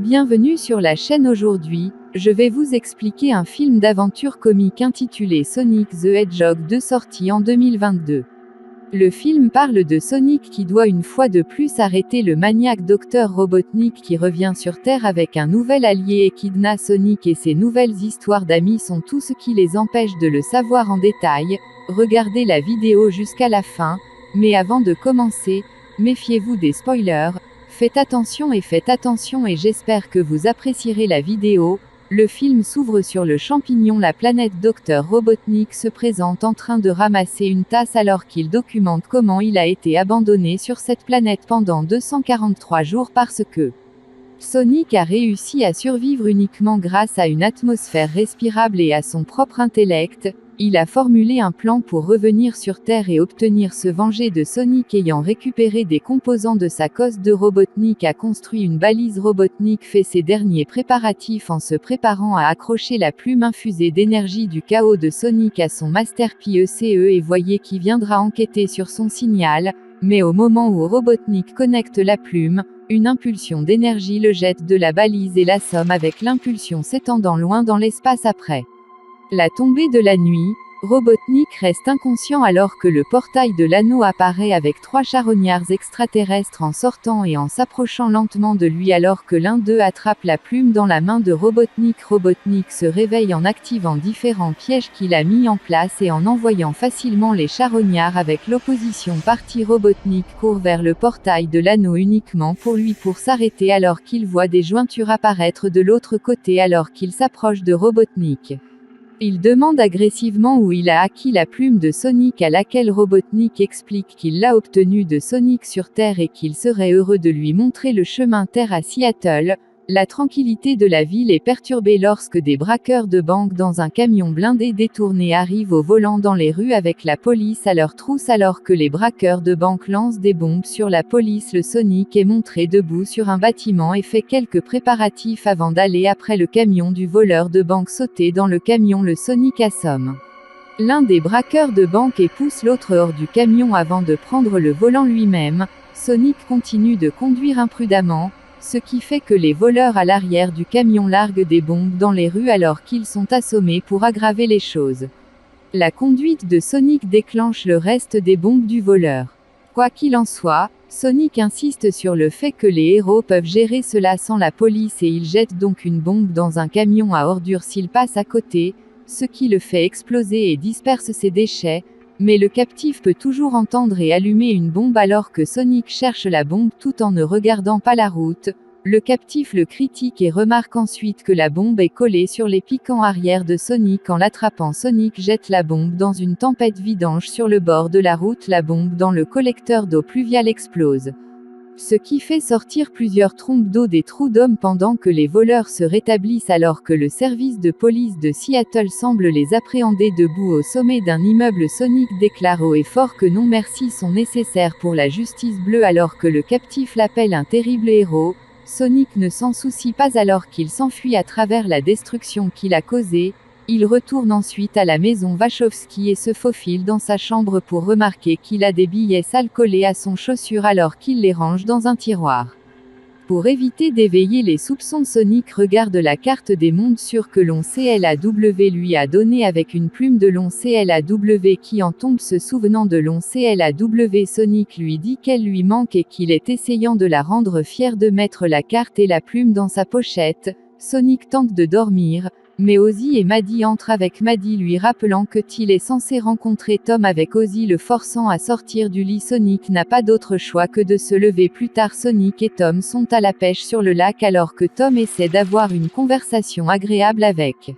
Bienvenue sur la chaîne. Aujourd'hui, je vais vous expliquer un film d'aventure comique intitulé Sonic the Hedgehog 2 sorti en 2022. Le film parle de Sonic qui doit une fois de plus arrêter le maniaque Dr Robotnik qui revient sur Terre avec un nouvel allié et kidnappe Sonic, et ses nouvelles histoires d'amis sont tout ce qui les empêche de le savoir en détail. Regardez la vidéo jusqu'à la fin, mais avant de commencer, méfiez-vous des spoilers. Faites attention et j'espère que vous apprécierez la vidéo. Le film s'ouvre sur le champignon. La planète Dr Robotnik se présente en train de ramasser une tasse alors qu'il documente comment il a été abandonné sur cette planète pendant 243 jours parce que Sonic a réussi à survivre uniquement grâce à une atmosphère respirable et à son propre intellect. Il a formulé un plan pour revenir sur Terre et obtenir se venger de Sonic. Ayant récupéré des composants de sa cosse de Robotnik, a construit une balise Robotnik, fait ses derniers préparatifs en se préparant à accrocher la plume infusée d'énergie du chaos de Sonic à son Master PECE et voyez qui viendra enquêter sur son signal. Mais au moment où Robotnik connecte la plume, une impulsion d'énergie le jette de la balise et l'assomme, avec l'impulsion s'étendant loin dans l'espace. Après la tombée de la nuit, Robotnik reste inconscient alors que le portail de l'anneau apparaît avec 3 charognards extraterrestres en sortant et en s'approchant lentement de lui alors que l'un d'eux attrape la plume dans la main de Robotnik. Robotnik se réveille en activant différents pièges qu'il a mis en place et en envoyant facilement les charognards avec l'opposition partie. Robotnik court vers le portail de l'anneau uniquement pour s'arrêter alors qu'il voit des jointures apparaître de l'autre côté alors qu'il s'approche de Robotnik. Il demande agressivement où il a acquis la plume de Sonic, à laquelle Robotnik explique qu'il l'a obtenue de Sonic sur Terre et qu'il serait heureux de lui montrer le chemin Terre à Seattle. La tranquillité de la ville est perturbée lorsque des braqueurs de banque dans un camion blindé détourné arrivent au volant dans les rues avec la police à leur trousse alors que les braqueurs de banque lancent des bombes sur la police. Le Sonic est montré debout sur un bâtiment et fait quelques préparatifs avant d'aller après le camion du voleur de banque. Sauté dans le camion, le Sonic assomme l'un des braqueurs de banque et pousse l'autre hors du camion avant de prendre le volant lui-même. Sonic continue de conduire imprudemment, ce qui fait que les voleurs à l'arrière du camion larguent des bombes dans les rues alors qu'ils sont assommés. Pour aggraver les choses, la conduite de Sonic déclenche le reste des bombes du voleur. Quoi qu'il en soit, Sonic insiste sur le fait que les héros peuvent gérer cela sans la police et il jette donc une bombe dans un camion à ordures s'il passe à côté, ce qui le fait exploser et disperse ses déchets. Mais le captif peut toujours entendre et allumer une bombe alors que Sonic cherche la bombe tout en ne regardant pas la route. Le captif le critique et remarque ensuite que la bombe est collée sur les piquants arrière de Sonic. En l'attrapant, Sonic jette la bombe dans une tempête vidange sur le bord de la route. La bombe dans le collecteur d'eau pluviale explose, ce qui fait sortir plusieurs trompes d'eau des trous d'hommes pendant que les voleurs se rétablissent alors que le service de police de Seattle semble les appréhender debout au sommet d'un immeuble. Sonic déclare haut et fort que non merci sont nécessaires pour la justice bleue alors que le captif l'appelle un terrible héros. Sonic ne s'en soucie pas alors qu'il s'enfuit à travers la destruction qu'il a causée. Il retourne ensuite à la maison Wachowski et se faufile dans sa chambre pour remarquer qu'il a des billets sales collés à son chaussure alors qu'il les range dans un tiroir. Pour éviter d'éveiller les soupçons, Sonic regarde la carte des mondes sûrs que l'on CLAW lui a donnée avec une plume de long CLAW qui en tombe. Se souvenant de long CLAW, Sonic lui dit qu'elle lui manque et qu'il est essayant de la rendre fière de mettre la carte et la plume dans sa pochette. Sonic tente de dormir, mais Ozzy et Maddie entrent avec Maddie lui rappelant que Till est censé rencontrer Tom avec Ozzy le forçant à sortir du lit. Sonic n'a pas d'autre choix que de se lever. Plus tard, Sonic et Tom sont à la pêche sur le lac alors que Tom essaie d'avoir une conversation agréable avec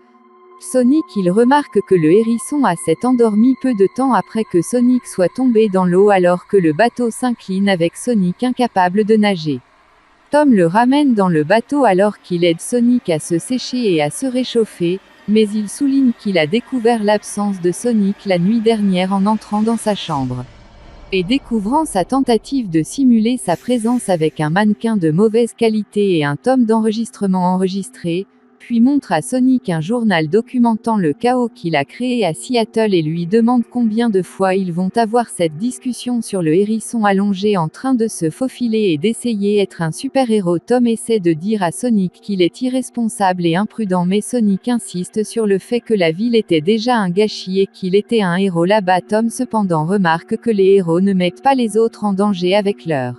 Sonic. Il remarque que le hérisson s'est endormi peu de temps après que Sonic soit tombé dans l'eau alors que le bateau s'incline avec Sonic incapable de nager. Tom le ramène dans le bateau alors qu'il aide Sonic à se sécher et à se réchauffer, mais il souligne qu'il a découvert l'absence de Sonic la nuit dernière en entrant dans sa chambre et découvrant sa tentative de simuler sa présence avec un mannequin de mauvaise qualité et un tome d'enregistrement enregistré. puis montre à Sonic un journal documentant le chaos qu'il a créé à Seattle et lui demande combien de fois ils vont avoir cette discussion sur le hérisson allongé en train de se faufiler et d'essayer être un super-héros. Tom essaie de dire à Sonic qu'il est irresponsable et imprudent, mais Sonic insiste sur le fait que la ville était déjà un gâchis et qu'il était un héros là-bas. Tom cependant remarque que les héros ne mettent pas les autres en danger avec leur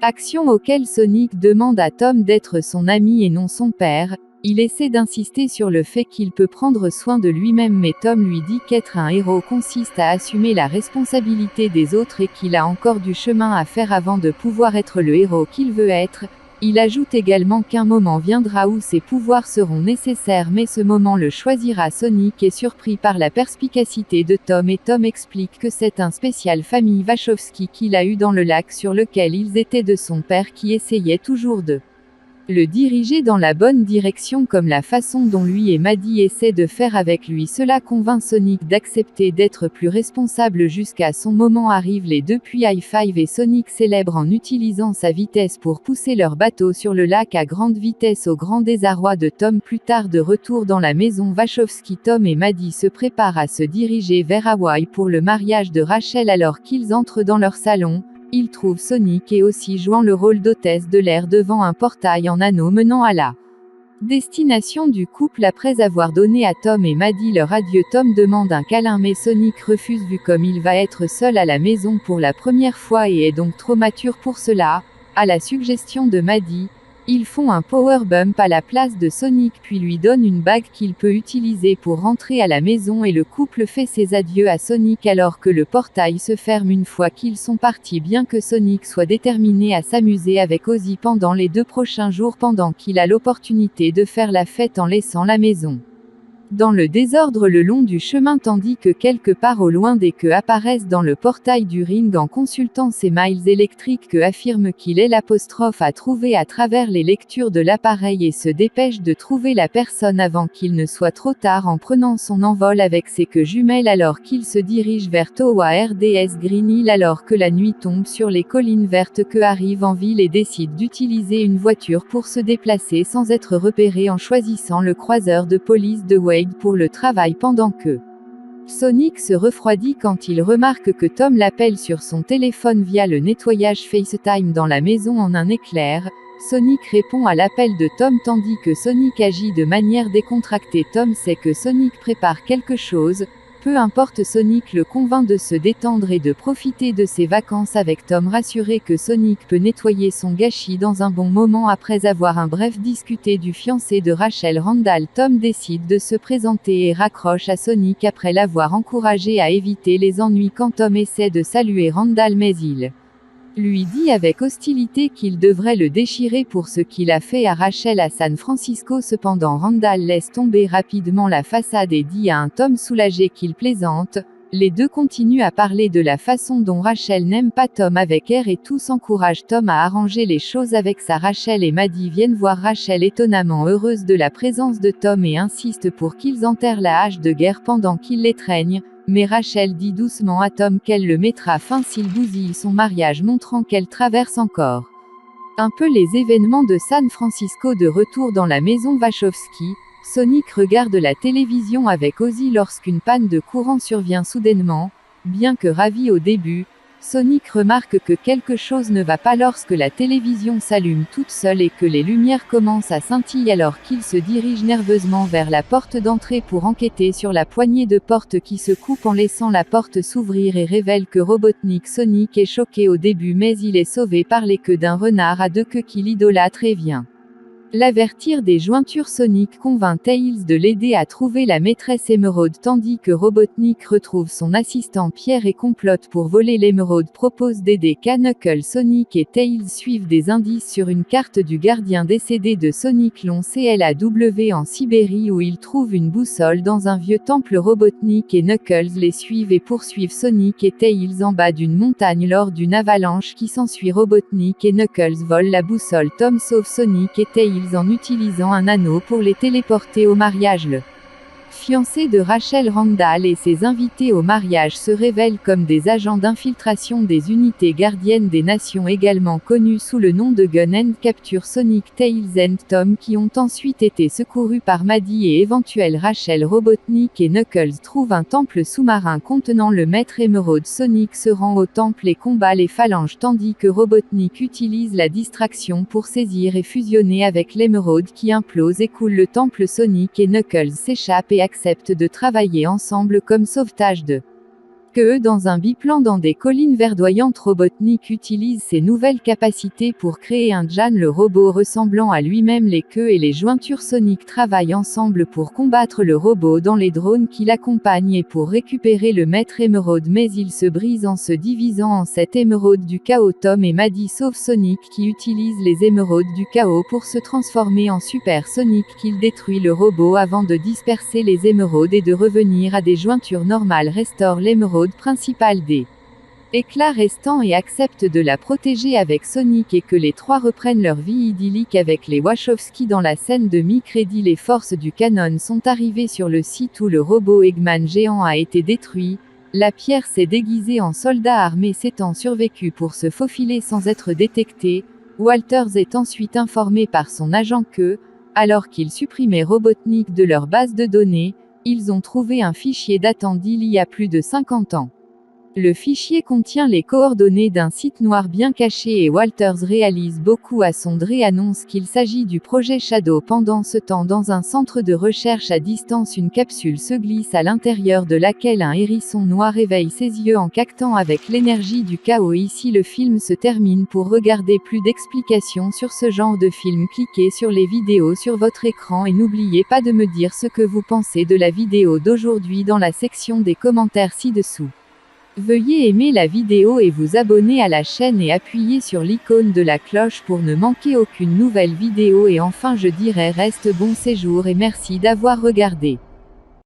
action, auquel Sonic demande à Tom d'être son ami et non son père. Il essaie d'insister sur le fait qu'il peut prendre soin de lui-même, mais Tom lui dit qu'être un héros consiste à assumer la responsabilité des autres et qu'il a encore du chemin à faire avant de pouvoir être le héros qu'il veut être. Il ajoute également qu'un moment viendra où ses pouvoirs seront nécessaires, mais ce moment le choisira. Sonic est surpris par la perspicacité de Tom et Tom explique que c'est un spécial famille Wachowski qu'il a eu dans le lac sur lequel ils étaient de son père qui essayait toujours de le diriger dans la bonne direction, comme la façon dont lui et Maddie essaient de faire avec lui. Cela convainc Sonic d'accepter d'être plus responsable. Jusqu'à son moment arrive les deux, puis High Five et Sonic célèbre en utilisant sa vitesse pour pousser leur bateau sur le lac à grande vitesse au grand désarroi de Tom. Plus tard, de retour dans la maison Wachowski, Tom et Maddie se préparent à se diriger vers Hawaï pour le mariage de Rachel. Alors qu'ils entrent dans leur salon, ils trouvent Sonic et aussi jouant le rôle d'hôtesse de l'air devant un portail en anneau menant à la destination du couple. Après avoir donné à Tom et Maddie leur adieu, Tom demande un câlin, mais Sonic refuse vu comme il va être seul à la maison pour la première fois et est donc trop mature pour cela. À la suggestion de Maddie, ils font un power bump à la place de Sonic puis lui donnent une bague qu'il peut utiliser pour rentrer à la maison, et le couple fait ses adieux à Sonic alors que le portail se ferme une fois qu'ils sont partis, bien que Sonic soit déterminé à s'amuser avec Ozzy pendant les 2 prochains jours pendant qu'il a l'opportunité de faire la fête en laissant la maison dans le désordre le long du chemin, tandis que quelque part au loin des queues apparaissent dans le portail du ring. En consultant ses miles électriques, que affirme qu'il est l'apostrophe à trouver à travers les lectures de l'appareil et se dépêche de trouver la personne avant qu'il ne soit trop tard, en prenant son envol avec ses queues jumelles alors qu'il se dirige vers Towa RDS Green Hill alors que la nuit tombe sur les collines vertes. Que arrive en ville et décide d'utiliser une voiture pour se déplacer sans être repéré en choisissant le croiseur de police de Wade pour le travail, pendant que Sonic se refroidit quand il remarque que Tom l'appelle sur son téléphone via le nettoyage FaceTime dans la maison. En un éclair, Sonic répond à l'appel de Tom tandis que Sonic agit de manière décontractée. Tom sait que Sonic prépare quelque chose. Peu importe, Sonic le convainc de se détendre et de profiter de ses vacances avec Tom, rassuré que Sonic peut nettoyer son gâchis dans un bon moment. Après avoir un bref discuté du fiancé de Rachel, Randall, Tom décide de se présenter et raccroche à Sonic après l'avoir encouragé à éviter les ennuis quand Tom essaie de saluer Randall, mais il lui dit avec hostilité qu'il devrait le déchirer pour ce qu'il a fait à Rachel à San Francisco. Cependant, Randall laisse tomber rapidement la façade et dit à un Tom soulagé qu'il plaisante. Les deux continuent à parler de la façon dont Rachel n'aime pas Tom avec air, et tous encouragent Tom à arranger les choses avec sa Rachel, et Maddie viennent voir Rachel étonnamment heureuse de la présence de Tom et insiste pour qu'ils enterrent la hache de guerre pendant qu'ils l'étreignent. Mais Rachel dit doucement à Tom qu'elle le mettra fin s'il bousille son mariage, montrant qu'elle traverse encore un peu les événements de San Francisco. De retour dans la maison Wachowski, Sonic regarde la télévision avec Ozzy lorsqu'une panne de courant survient soudainement. Bien que ravi au début, Sonic remarque que quelque chose ne va pas lorsque la télévision s'allume toute seule et que les lumières commencent à scintiller alors qu'il se dirige nerveusement vers la porte d'entrée pour enquêter sur la poignée de porte qui se coupe en laissant la porte s'ouvrir et révèle que Robotnik. Sonic est choqué au début, mais il est sauvé par les queues d'un renard à 2 queues qui l'idolâtre et vient l'avertir des jointures. Sonic convainc Tails de l'aider à trouver la maîtresse émeraude tandis que Robotnik retrouve son assistant Pierre et complote pour voler l'émeraude. Propose d'aider Knuckles. Sonic et Tails suivent des indices sur une carte du gardien décédé de Sonic, long CLAW, en Sibérie, où ils trouvent une boussole dans un vieux temple. Robotnik et Knuckles les suivent et poursuivent Sonic et Tails en bas d'une montagne lors d'une avalanche qui s'ensuit. Robotnik et Knuckles volent la boussole. Tom sauve Sonic et Tails en utilisant un anneau pour les téléporter au mariage. Le fiancé de Rachel Randall et ses invités au mariage se révèlent comme des agents d'infiltration des unités gardiennes des nations également connues sous le nom de Gun and Capture Sonic, Tails and Tom qui ont ensuite été secourus par Maddie et éventuelle Rachel. Robotnik et Knuckles trouvent un temple sous-marin contenant le maître émeraude. Sonic se rend au temple et combat les phalanges tandis que Robotnik utilise la distraction pour saisir et fusionner avec l'émeraude qui implose et coule le temple. Sonic et Knuckles s'échappent et acceptent de travailler ensemble comme sauvetage de que dans un biplan dans des collines verdoyantes. Robotnik utilise ses nouvelles capacités pour créer un Jan, le robot ressemblant à lui-même. Les queues et les jointures. Sonic travaillent ensemble pour combattre le robot dans les drones qui l'accompagnent et pour récupérer le maître émeraude, mais ils se brisent en se divisant en 7 émeraudes du chaos. Tom et Maddie sauvent Sonic qui utilise les émeraudes du chaos pour se transformer en Super Sonic qu'il détruit le robot avant de disperser les émeraudes et de revenir à des jointures normales, restaure l'émeraude principale des éclats restants et accepte de la protéger avec Sonic et que les trois reprennent leur vie idyllique avec les Wachowski. Dans la scène de mi-crédit, les forces du canon sont arrivées sur le site où le robot Eggman géant a été détruit. La pierre s'est déguisée en soldat armé s'étant survécu pour se faufiler sans être détecté. Walters est ensuite informé par son agent que, alors qu'ils supprimaient Robotnik de leur base de données, ils ont trouvé un fichier datant d'il y a plus de 50 ans. Le fichier contient les coordonnées d'un site noir bien caché et Walters réalise beaucoup à sonde et annonce qu'il s'agit du projet Shadow. Pendant ce temps, dans un centre de recherche à distance, une capsule se glisse à l'intérieur de laquelle un hérisson noir éveille ses yeux en captant avec l'énergie du chaos. Ici le film se termine. Pour regarder plus d'explications sur ce genre de film, cliquez sur les vidéos sur votre écran et n'oubliez pas de me dire ce que vous pensez de la vidéo d'aujourd'hui dans la section des commentaires ci-dessous. Veuillez aimer la vidéo et vous abonner à la chaîne et appuyer sur l'icône de la cloche pour ne manquer aucune nouvelle vidéo. Et enfin je dirais reste bon séjour et merci d'avoir regardé.